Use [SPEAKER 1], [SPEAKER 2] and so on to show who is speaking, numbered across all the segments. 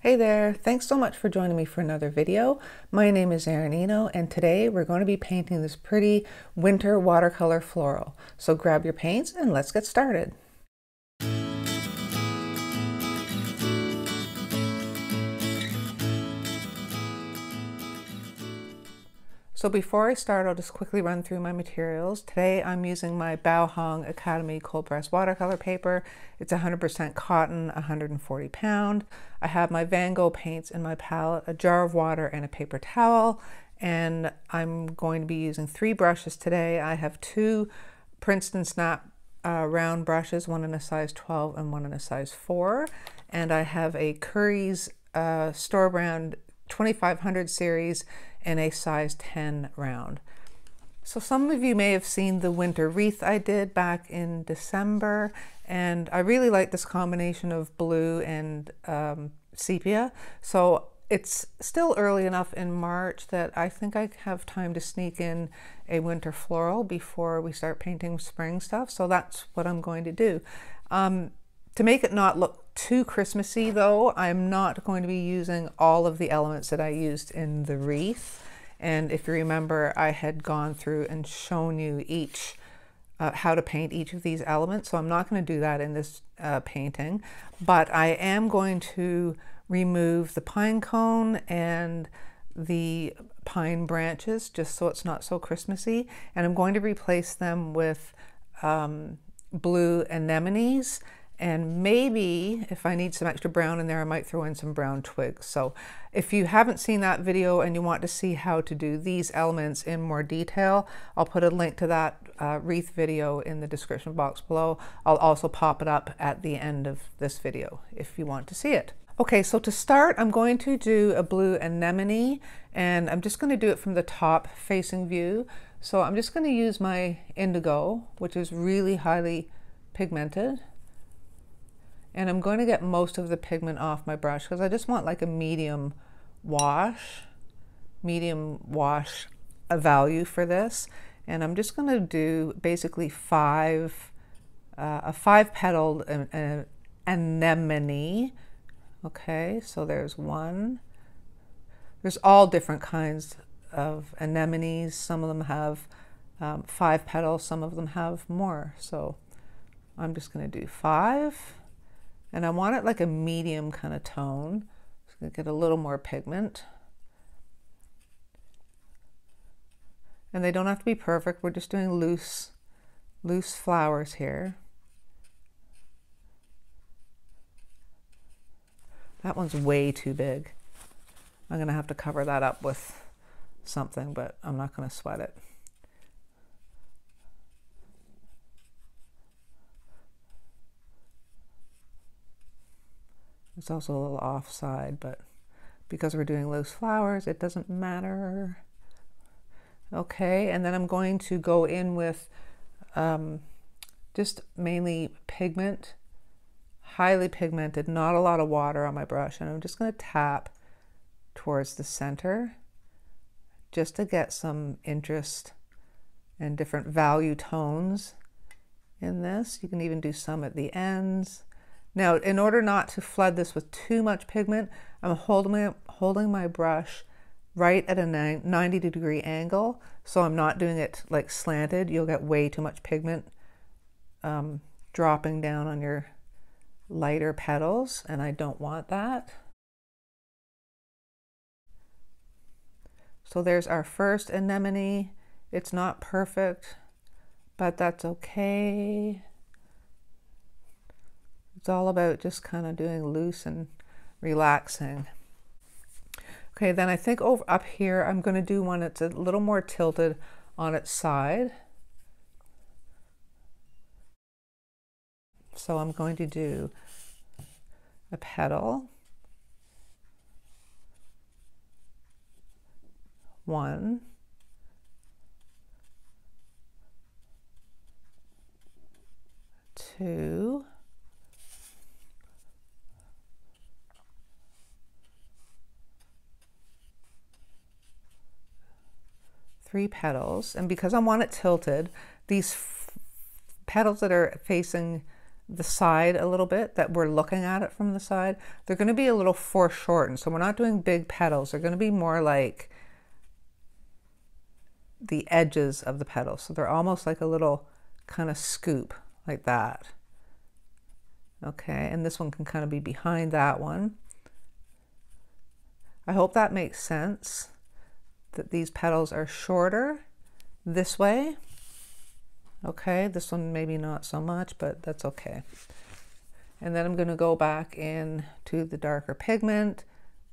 [SPEAKER 1] Hey there, thanks so much for joining me for another video. My name is Erin, and today we're going to be painting this pretty winter watercolor floral. So grab your paints and let's get started. So before I start, I'll just quickly run through my materials. Today I'm using my Baohong Academy cold press watercolor paper. It's 100% cotton, 140 pound. I have my Van Gogh paints in my palette, a jar of water and a paper towel. And I'm going to be using 3 brushes today. I have 2 Princeton Snap round brushes, one in a size 12 and one in a size 4. And I have a Curry's store brand 2500 series in a size 10 round. So some of you may have seen the winter wreath I did back in December, and I really like this combination of blue and sepia. So it's still early enough in March that I think I have time to sneak in a winter floral before we start painting spring stuff. So that's what I'm going to do. To make it not look too Christmassy though, I'm not going to be using all of the elements that I used in the wreath. And if you remember, I had gone through and shown you each how to paint each of these elements. So I'm not going to do that in this painting, but I am going to remove the pine cone and the pine branches just so it's not so Christmassy. And I'm going to replace them with blue anemones. And maybe if I need some extra brown in there, I might throw in some brown twigs. So if you haven't seen that video and you want to see how to do these elements in more detail, I'll put a link to that wreath video in the description box below. I'll also pop it up at the end of this video if you want to see it. Okay, so to start, I'm going to do a blue anemone, and I'm just going to do it from the top facing view. So I'm just going to use my indigo, which is really highly pigmented. And I'm going to get most of the pigment off my brush because I just want like a medium wash a value for this. And I'm just going to do basically a 5-petaled anemone. Okay, so there's one. There's all different kinds of anemones. Some of them have 5 petals, some of them have more. So I'm just going to do 5. And I want it like a medium kind of tone. Just gonna get a little more pigment. And they don't have to be perfect. We're just doing loose flowers here. That one's way too big. I'm gonna have to cover that up with something, but I'm not gonna sweat it. It's also a little offside, but because we're doing loose flowers, it doesn't matter. Okay, and then I'm going to go in with just mainly pigment, highly pigmented, not a lot of water on my brush, and I'm just going to tap towards the center just to get some interest and different value tones in this. You can even do some at the ends. Now, in order not to flood this with too much pigment, I'm holding my brush right at a 90-degree angle, so I'm not doing it like slanted. You'll get way too much pigment dropping down on your lighter petals, and I don't want that. So there's our first anemone. It's not perfect, but that's okay. It's all about just kind of doing loose and relaxing. Okay, then I think over up here, I'm going to do one that's a little more tilted on its side. So I'm going to do a petal, 1, 2, 3 petals, and because I want it tilted, these petals that are facing the side a little bit, that we're looking at it from the side, they're going to be a little foreshortened. So we're not doing big petals. They're going to be more like the edges of the petals. So they're almost like a little kind of scoop like that. Okay, and this one can kind of be behind that one. I hope that makes sense, that these petals are shorter this way. Okay, this one maybe not so much, but that's okay. And then I'm going to go back in to the darker pigment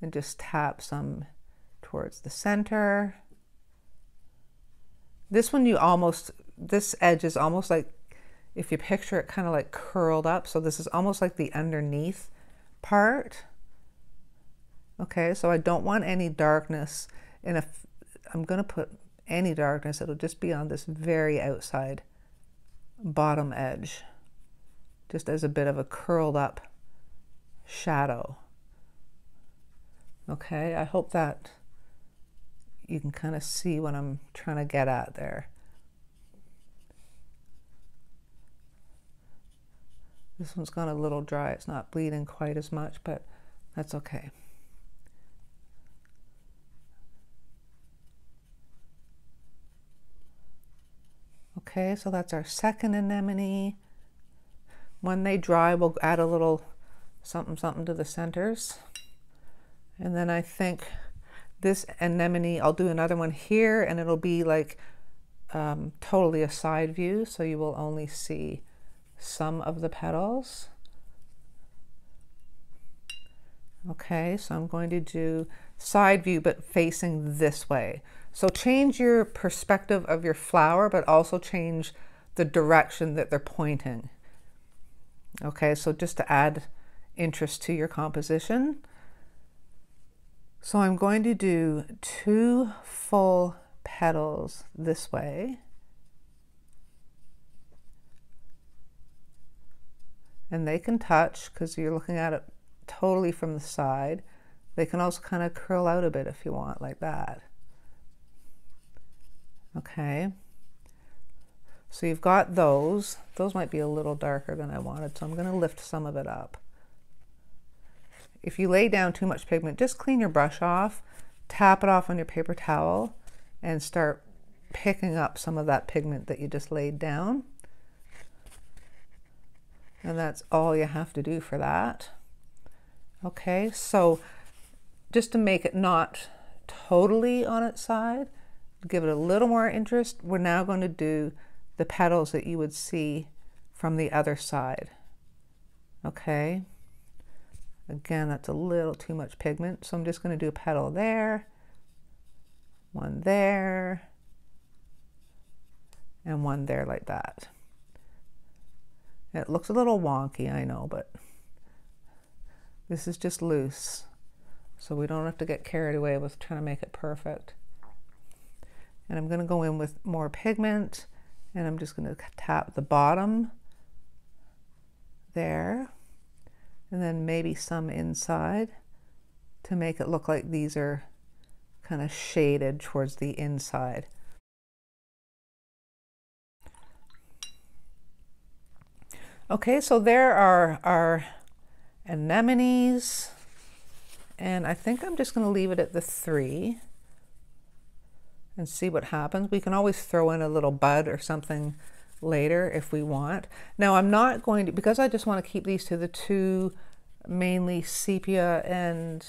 [SPEAKER 1] and just tap some towards the center. This one this edge is almost like, if you picture it kind of like curled up, so this is almost like the underneath part. Okay, so I don't want any darkness, and if I'm going to put any darkness, it'll just be on this very outside bottom edge, just as a bit of a curled up shadow. Okay, I hope that you can kind of see what I'm trying to get at there. This one's gone a little dry. It's not bleeding quite as much, but that's okay. Okay, so that's our second anemone. When they dry, we'll add a little something to the centers. And then I think this anemone, I'll do another one here, and it'll be like totally a side view, so you will only see some of the petals. Okay, so I'm going to do side view, but facing this way. So change your perspective of your flower, but also change the direction that they're pointing. Okay, so just to add interest to your composition. So I'm going to do 2 full petals this way. And they can touch because you're looking at it totally from the side. They can also kind of curl out a bit if you want, like that. Okay. So you've got those. Those might be a little darker than I wanted, so I'm going to lift some of it up. If you lay down too much pigment, just clean your brush off, tap it off on your paper towel, and start picking up some of that pigment that you just laid down. And that's all you have to do for that. Okay, so just to make it not totally on its side, give it a little more interest, we're now going to do the petals that you would see from the other side. Okay, again, that's a little too much pigment, so I'm just going to do a petal there, one there, and one there like that. It looks a little wonky, I know, but this is just loose, so we don't have to get carried away with trying to make it perfect. And I'm going to go in with more pigment, and I'm just going to tap the bottom there, and then maybe some inside to make it look like these are kind of shaded towards the inside. Okay, so there are our anemones, and I think I'm just going to leave it at the 3 and see what happens. We can always throw in a little bud or something later if we want. Now I'm not going to, because I just want to keep these to the 2, mainly sepia and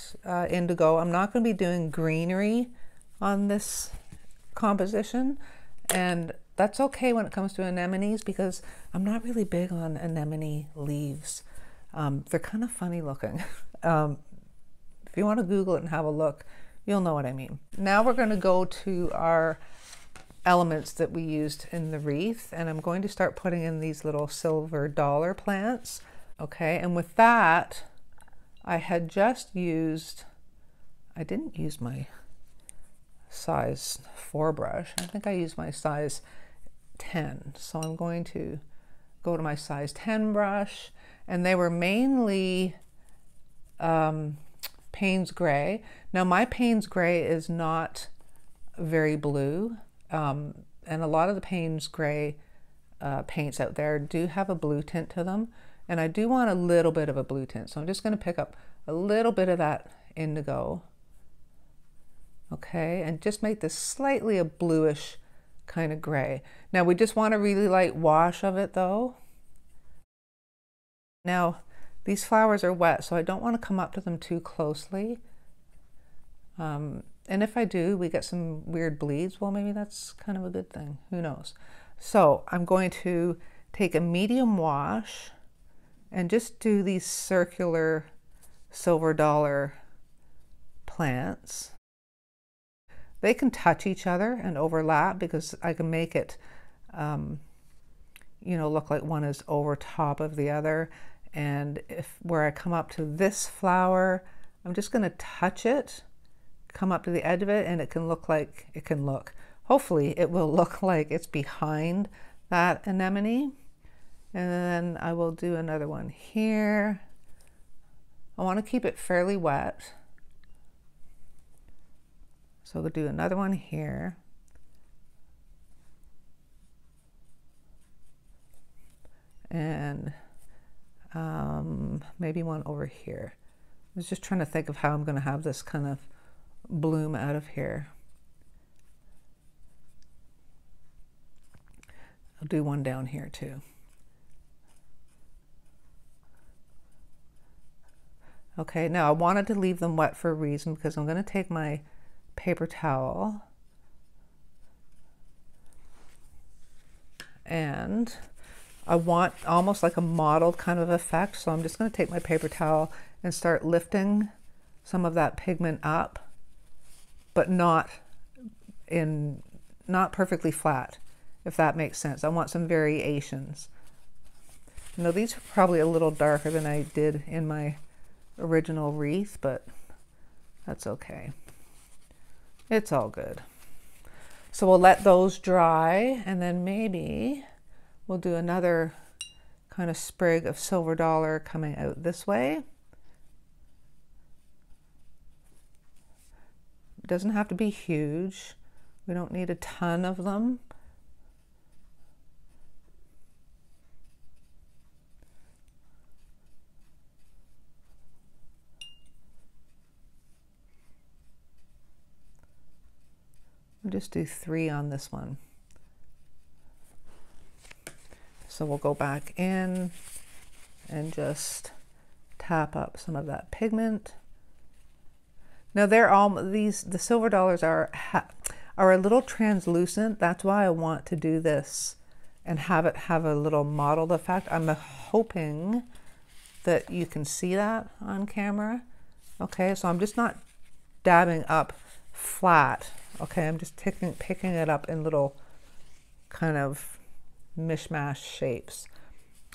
[SPEAKER 1] indigo, I'm not going to be doing greenery on this composition, and that's okay when it comes to anemones, because I'm not really big on anemone leaves. They're kind of funny looking. If you want to Google it and have a look, you'll know what I mean. Now we're going to go to our elements that we used in the wreath, and I'm going to start putting in these little silver dollar plants. Okay, and with that, I had just used, I didn't use my size 4 brush. I think I used my size 10. So I'm going to go to my size 10 brush, and they were mainly Payne's Gray. Now my Payne's Gray is not very blue, and a lot of the Payne's Gray paints out there do have a blue tint to them, and I do want a little bit of a blue tint, so I'm just going to pick up a little bit of that indigo, okay, and just make this slightly a bluish kind of gray. Now we just want a really light wash of it though. Now these flowers are wet, so I don't want to come up to them too closely. And if I do, we get some weird bleeds. Well, maybe that's kind of a good thing. Who knows? So I'm going to take a medium wash and just do these circular silver dollar plants. They can touch each other and overlap because I can make it, you know, look like one is over top of the other. And if where I come up to this flower, I'm just going to touch it, come up to the edge of it, and it can look like, hopefully it will look like it's behind that anemone. And then I will do another one here. I want to keep it fairly wet. So we'll do another one here. And maybe one over here. I was just trying to think of how I'm going to have this kind of bloom out of here. I'll do one down here too. Okay, now I wanted to leave them wet for a reason because I'm going to take my paper towel and I want almost like a mottled kind of effect. So I'm just going to take my paper towel and start lifting some of that pigment up, but not perfectly flat, if that makes sense. I want some variations. Now these are probably a little darker than I did in my original wreath, but that's okay. It's all good. So we'll let those dry, and then maybe we'll do another kind of sprig of silver dollar coming out this way. It doesn't have to be huge. We don't need a ton of them. We'll just do 3 on this one. So we'll go back in and just tap up some of that pigment. Now the silver dollars are a little translucent. That's why I want to do this and have it have a little mottled effect. I'm hoping that you can see that on camera. Okay, so I'm just not dabbing up flat. Okay, I'm just picking it up in little kind of mishmash shapes.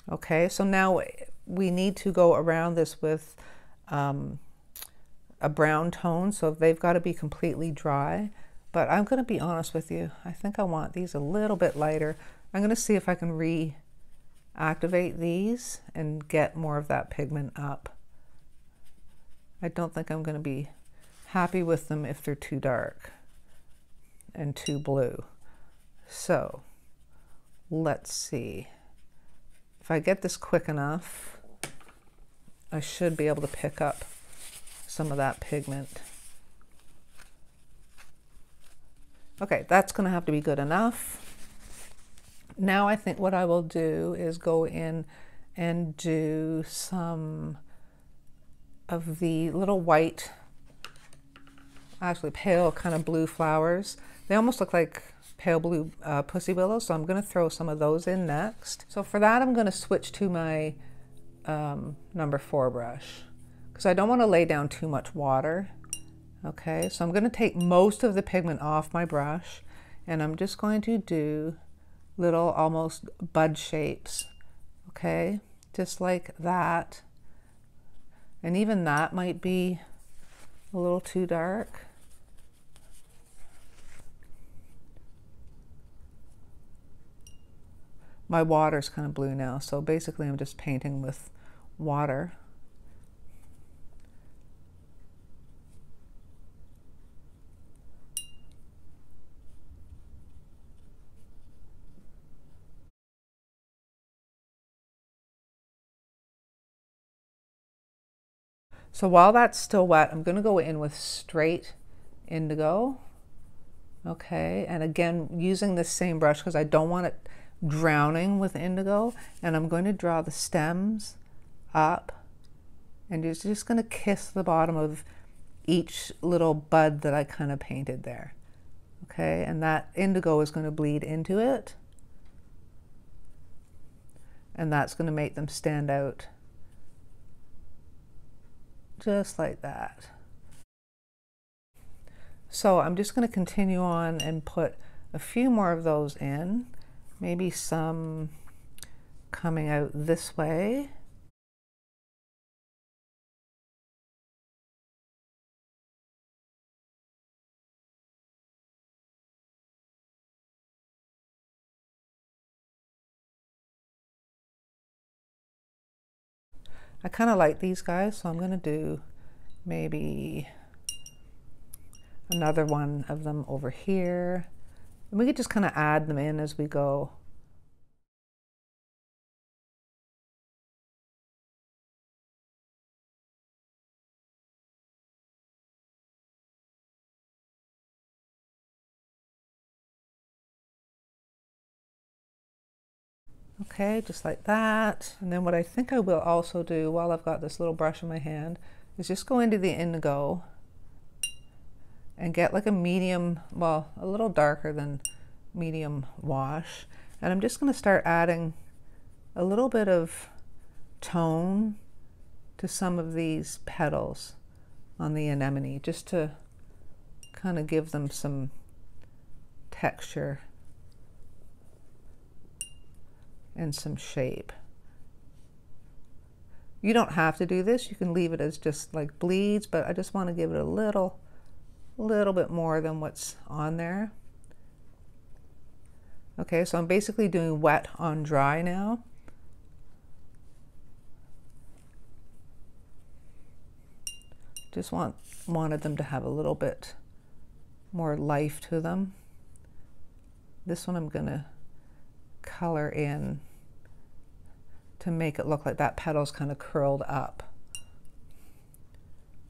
[SPEAKER 1] Okay, so now we need to go around this with a brown tone, so they've got to be completely dry. But I'm going to be honest with you, I think I want these a little bit lighter. I'm going to see if I can reactivate these and get more of that pigment up. I don't think I'm going to be happy with them if they're too dark and too blue. So let's see. If I get this quick enough, I should be able to pick up some of that pigment. Okay, that's going to have to be good enough. Now I think what I will do is go in and do some of the little white, actually pale kind of blue flowers. They almost look like pale blue pussy willows, so I'm going to throw some of those in next. So for that, I'm going to switch to my number 4 brush because I don't want to lay down too much water. Okay, so I'm going to take most of the pigment off my brush and I'm just going to do little almost bud shapes. Okay, just like that. And even that might be a little too dark. My water's kind of blue now, so basically I'm just painting with water. So while that's still wet, I'm going to go in with straight indigo. Okay, and again, using this same brush because I don't want it drowning with indigo. And I'm going to draw the stems up, and you're just going to kiss the bottom of each little bud that I kind of painted there. Okay, and that indigo is going to bleed into it, and that's going to make them stand out just like that. So I'm just going to continue on and put a few more of those in, maybe some coming out this way. I kind of like these guys, so I'm going to do maybe another one of them over here. And we could just kind of add them in as we go. Okay, just like that. And then what I think I will also do while I've got this little brush in my hand is just go into the indigo and get like a medium, well, a little darker than medium wash. And I'm just going to start adding a little bit of tone to some of these petals on the anemone, just to kind of give them some texture and some shape. You don't have to do this, you can leave it as just like bleeds, but I just want to give it a little bit more than what's on there. Okay, so I'm basically doing wet on dry now. Just wanted them to have a little bit more life to them. This one I'm gonna color in to make it look like that petal's kind of curled up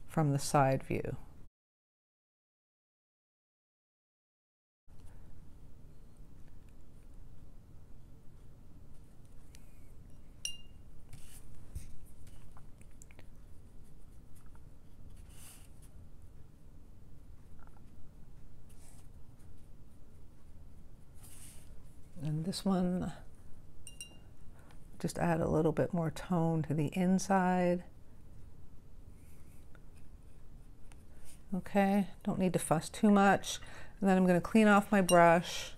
[SPEAKER 1] from the side view. And this one, just add a little bit more tone to the inside. Okay, don't need to fuss too much. And then I'm going to clean off my brush,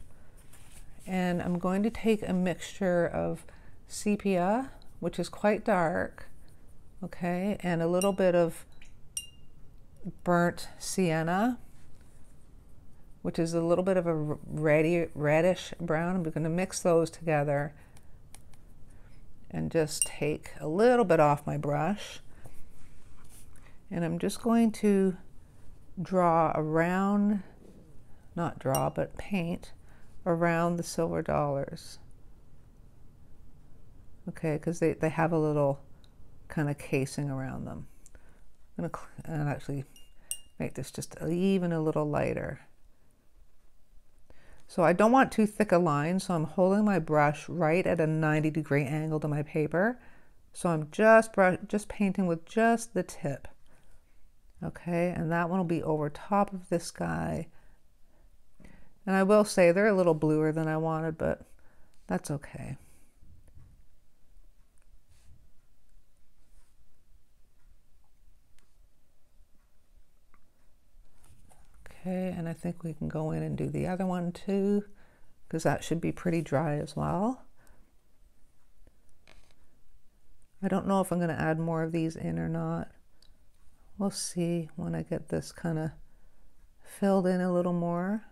[SPEAKER 1] and I'm going to take a mixture of sepia, which is quite dark, okay, and a little bit of burnt sienna, which is a little bit of a reddish brown. I'm going to mix those together and just take a little bit off my brush. And I'm just going to draw around, not draw, but paint around the silver dollars. Okay, because they have a little kind of casing around them. I'm going to actually make this just even a little lighter. So I don't want too thick a line, so I'm holding my brush right at a 90-degree angle to my paper. So I'm just painting with just the tip. Okay, and that one will be over top of this guy. And I will say they're a little bluer than I wanted, but that's okay. Okay, and I think we can go in and do the other one too, because that should be pretty dry as well. I don't know if I'm going to add more of these in or not. We'll see when I get this kind of filled in a little more.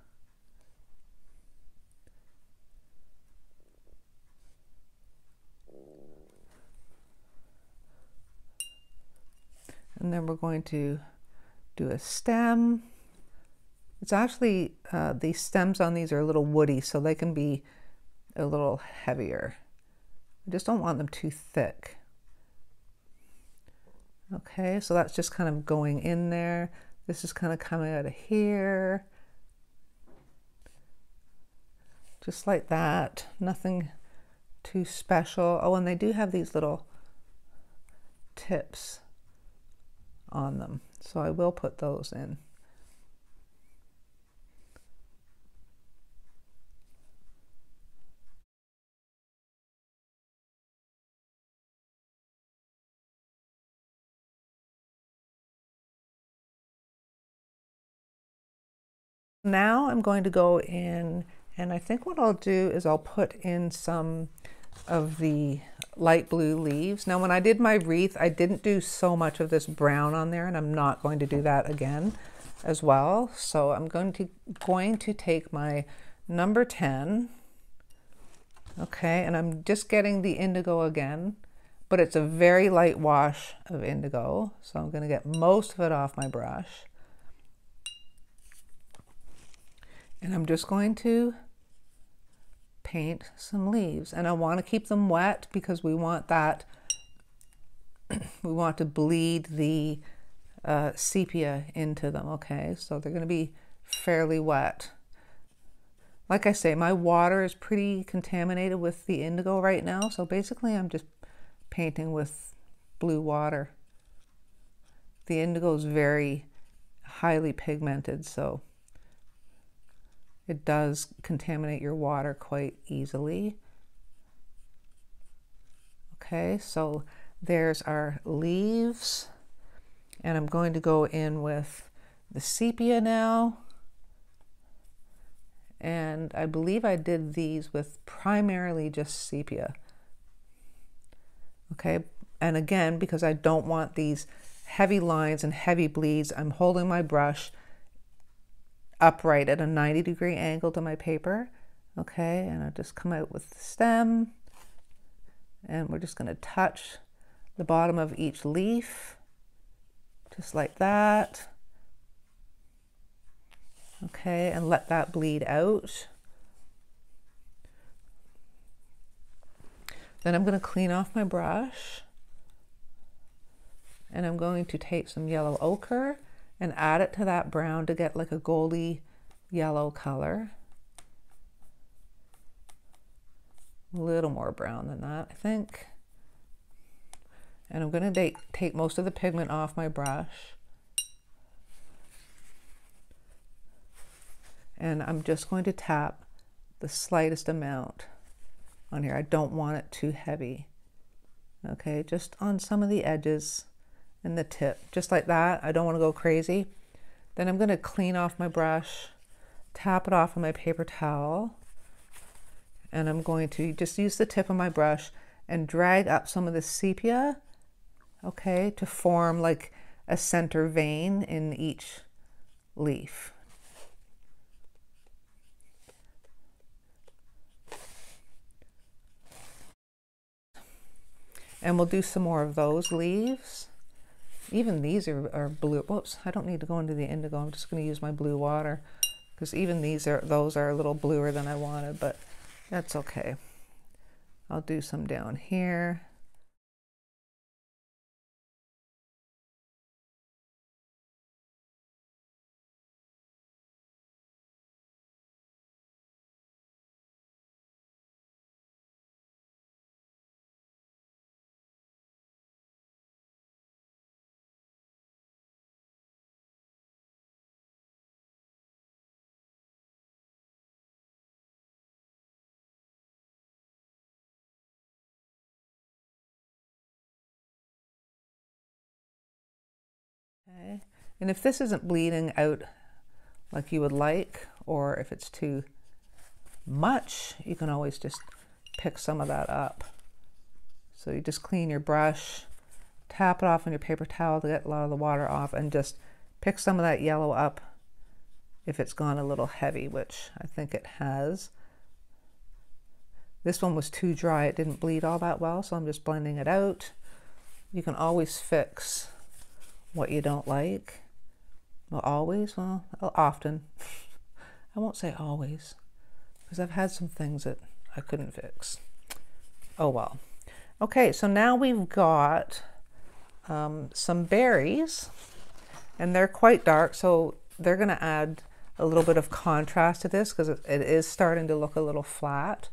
[SPEAKER 1] And then we're going to do a stem. It's actually, the stems on these are a little woody, so they can be a little heavier. I just don't want them too thick. Okay, so that's just kind of going in there. This is kind of coming out of here. Just like that, nothing too special. Oh, and they do have these little tips on them, so I will put those in. Now I'm going to go in, and I think what I'll do is I'll put in some of the light blue leaves. Now when I did my wreath, I didn't do so much of this brown on there, and I'm not going to do that again as well. So I'm going to take my number 10, okay, and I'm just getting the indigo again, but it's a very light wash of indigo. So I'm going to get most of it off my brush. And I'm just going to paint some leaves, and I want to keep them wet because we want that, we want to bleed the sepia into them, okay? So they're going to be fairly wet. Like I say, my water is pretty contaminated with the indigo right now, so basically I'm just painting with blue water. The indigo is very highly pigmented, so it does contaminate your water quite easily. Okay, so there's our leaves, and I'm going to go in with the sepia now. And I believe I did these with primarily just sepia. Okay, and again, because I don't want these heavy lines and heavy bleeds, I'm holding my brush upright at a 90-degree angle to my paper. Okay, and I'll just come out with the stem, and we're just going to touch the bottom of each leaf, just like that. Okay, and let that bleed out. Then I'm going to clean off my brush, and I'm going to take some yellow ochre and add it to that brown to get like a goldy yellow color. A little more brown than that, I think. And I'm going to take most of the pigment off my brush. And I'm just going to tap the slightest amount on here. I don't want it too heavy. Okay, just on some of the edges and the tip, just like that. I don't want to go crazy. Then I'm going to clean off my brush, tap it off on my paper towel, and I'm going to just use the tip of my brush and drag up some of the sepia, okay, to form like a center vein in each leaf. And we'll do some more of those leaves. Even these are blue. Whoops, I don't need to go into the indigo. I'm just going to use my blue water because even those are a little bluer than I wanted, but that's okay. I'll do some down here. Okay. And if this isn't bleeding out like you would like, or if it's too much, you can always just pick some of that up. So you just clean your brush, tap it off on your paper towel to get a lot of the water off, and just pick some of that yellow up if it's gone a little heavy, which I think it has. This one was too dry, it didn't bleed all that well, so I'm just blending it out. You can always fix what you don't like. Well, always? Well, often. I won't say always, because I've had some things that I couldn't fix. Oh well. Okay, so now we've got some berries, and they're quite dark, so they're going to add a little bit of contrast to this because it is starting to look a little flat.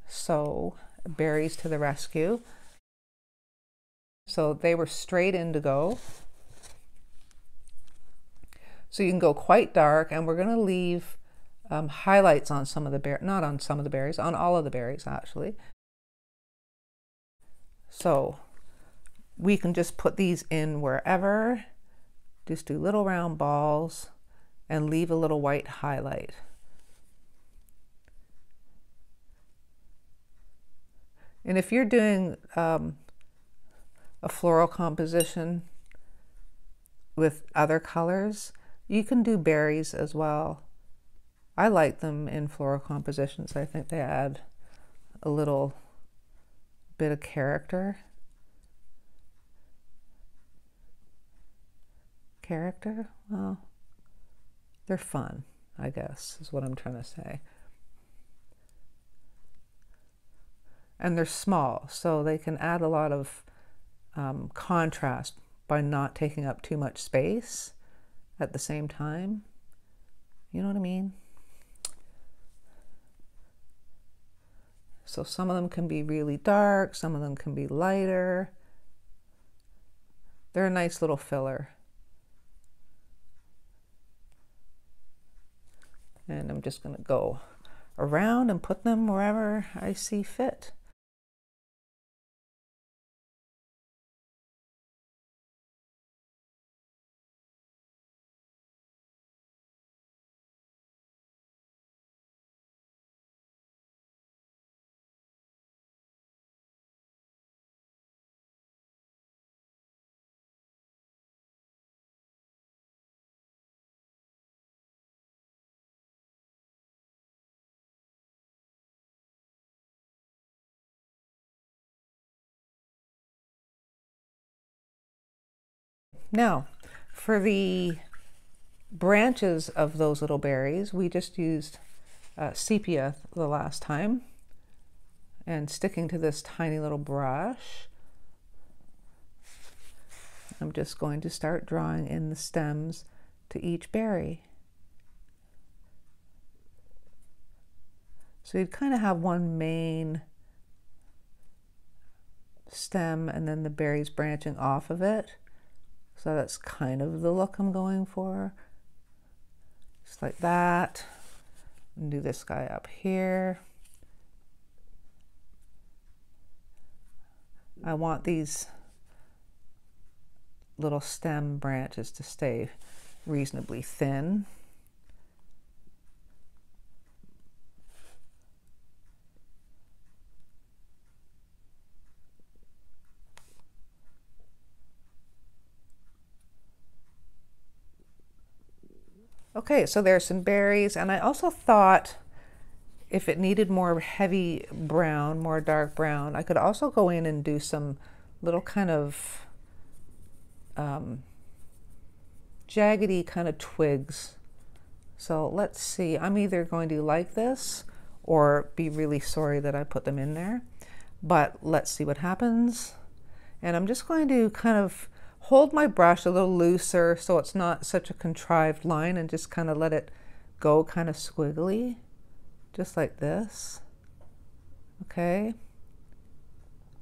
[SPEAKER 1] So berries to the rescue. So they were straight indigo. So you can go quite dark, and we're going to leave highlights on some of the berries, not on some of the berries, on all of the berries actually. So we can just put these in wherever, just do little round balls and leave a little white highlight. And if you're doing a floral composition with other colors, you can do berries as well. I like them in floral compositions. I think they add a little bit of character. Well, they're fun, I guess, is what I'm trying to say. And they're small, so they can add a lot of contrast by not taking up too much space at the same time. You know what I mean? So some of them can be really dark, some of them can be lighter. They're a nice little filler. And I'm just going to go around and put them wherever I see fit. Now, for the branches of those little berries, we just used sepia the last time. And sticking to this tiny little brush, I'm just going to start drawing in the stems to each berry. So you'd kind of have one main stem and then the berries branching off of it. So that's kind of the look I'm going for. Just like that. And do this guy up here. I want these little stem branches to stay reasonably thin. Okay, so there's some berries, and I also thought if it needed more heavy brown, more dark brown, I could also go in and do some little kind of jaggedy kind of twigs. So let's see, I'm either going to like this or be really sorry that I put them in there, but let's see what happens. And I'm just going to kind of hold my brush a little looser so it's not such a contrived line, and just kind of let it go kind of squiggly, just like this. Okay,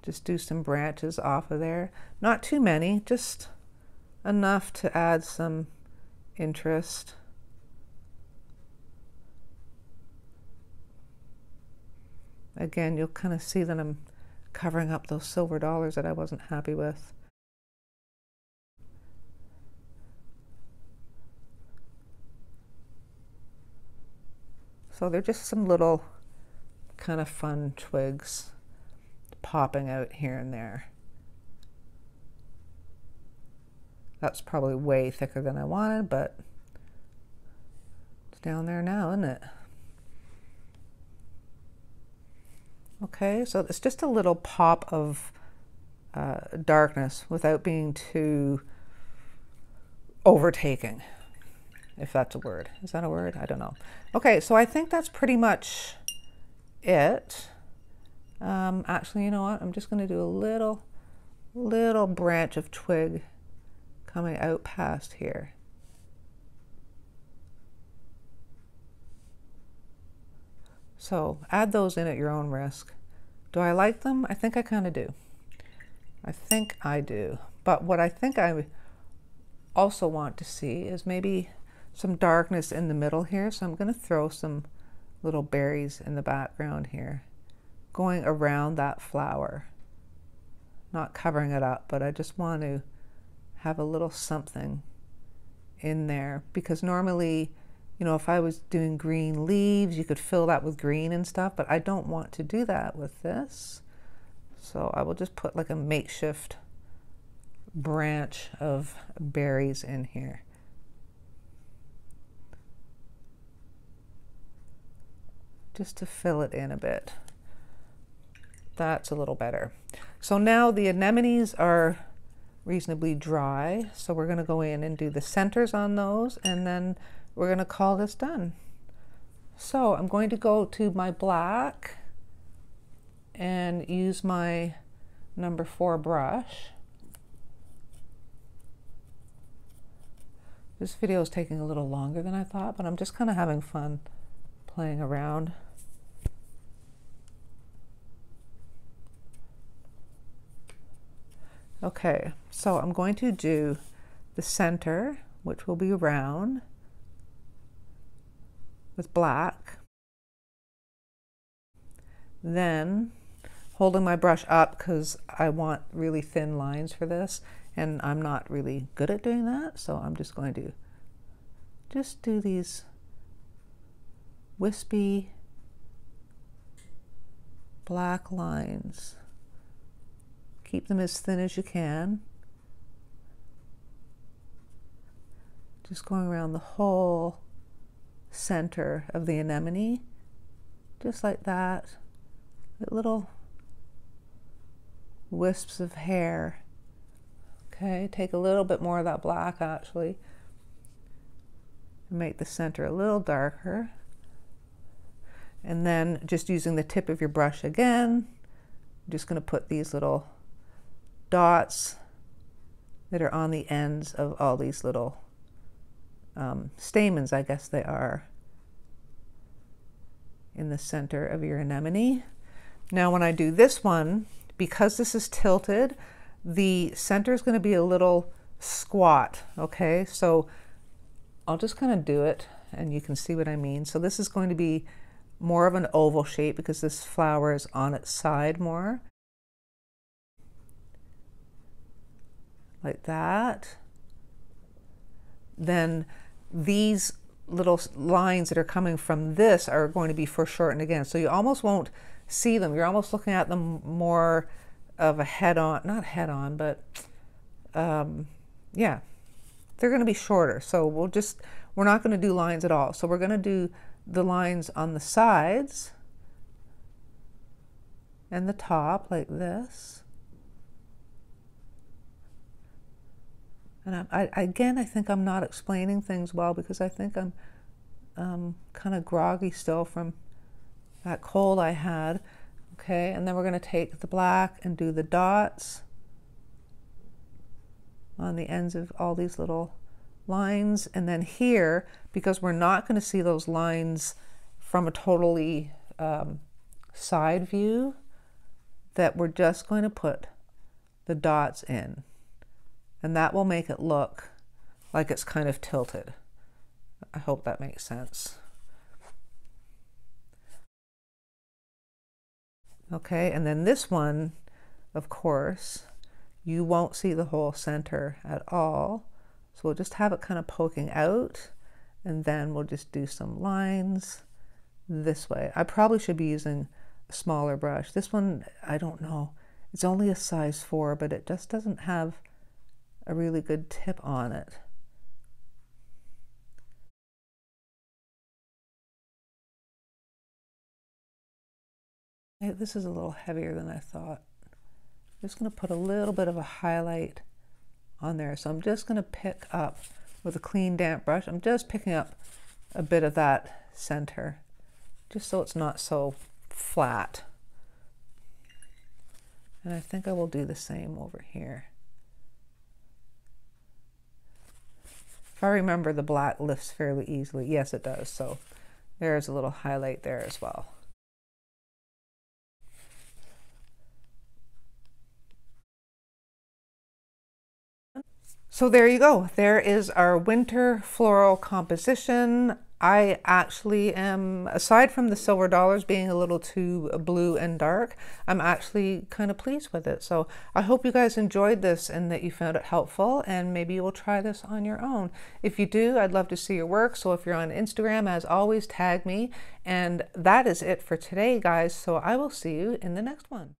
[SPEAKER 1] just do some branches off of there, not too many, just enough to add some interest. Again, you'll kind of see that I'm covering up those silver dollars that I wasn't happy with. So they're just some little kind of fun twigs popping out here and there. That's probably way thicker than I wanted, but it's down there now, isn't it? Okay, so it's just a little pop of darkness without being too overtaking, if that's a word. Is that a word? I don't know. Okay, so I think that's pretty much it. Actually, you know what? I'm just going to do a little branch of twig coming out past here. So add those in at your own risk. Do I like them? I think I kind of do. I think I do. But what I think I also want to see is maybe some darkness in the middle here. So I'm going to throw some little berries in the background here, going around that flower. Not covering it up, but I just want to have a little something in there, because normally, you know, if I was doing green leaves, you could fill that with green and stuff, but I don't want to do that with this. So I will just put like a makeshift branch of berries in here. Just to fill it in a bit. That's a little better. So now the anemones are reasonably dry, so we're going to go in and do the centers on those, and then we're going to call this done. So I'm going to go to my black and use my number 4 brush. This video is taking a little longer than I thought, but I'm just kind of having fun playing around. Okay, so I'm going to do the center, which will be round, with black. Then, holding my brush up because I want really thin lines for this, and I'm not really good at doing that, so I'm just going to just do these wispy black lines. Keep them as thin as you can. Just going around the whole center of the anemone, just like that. Little wisps of hair. Okay, take a little bit more of that black actually, and make the center a little darker. And then just using the tip of your brush again, I'm just going to put these little dots that are on the ends of all these little stamens, I guess they are, in the center of your anemone. Now when I do this one, because this is tilted, the center is going to be a little squat, okay? So I'll just kind of do it and you can see what I mean. So this is going to be more of an oval shape because this flower is on its side more. Like that. Then these little lines that are coming from this are going to be foreshortened again. So you almost won't see them. You're almost looking at them more of a head-on, not head-on, but yeah, they're going to be shorter. So we're not going to do lines at all. So we're going to do the lines on the sides and the top like this. And again, I think I'm not explaining things well because I think I'm kind of groggy still from that cold I had. Okay, and then we're going to take the black and do the dots on the ends of all these little lines. And then here, because we're not going to see those lines from a totally side view, that we're just going to put the dots in. And that will make it look like it's kind of tilted. I hope that makes sense. Okay, and then this one, of course, you won't see the whole center at all. So we'll just have it kind of poking out, and then we'll just do some lines this way. I probably should be using a smaller brush. This one, I don't know. It's only a size 4, but it just doesn't have a really good tip on it. This is a little heavier than I thought. I'm just going to put a little bit of a highlight on there. So I'm just going to pick up with a clean damp brush. I'm just picking up a bit of that center, just so it's not so flat. And I think I will do the same over here. If I remember, the black lifts fairly easily. Yes, it does. So there's a little highlight there as well. So there you go. There is our winter floral composition. I actually am, aside from the silver dollars being a little too blue and dark, I'm actually kind of pleased with it. So I hope you guys enjoyed this and that you found it helpful, and maybe you will try this on your own. If you do, I'd love to see your work. So if you're on Instagram, as always, tag me. And that is it for today, guys. So I will see you in the next one.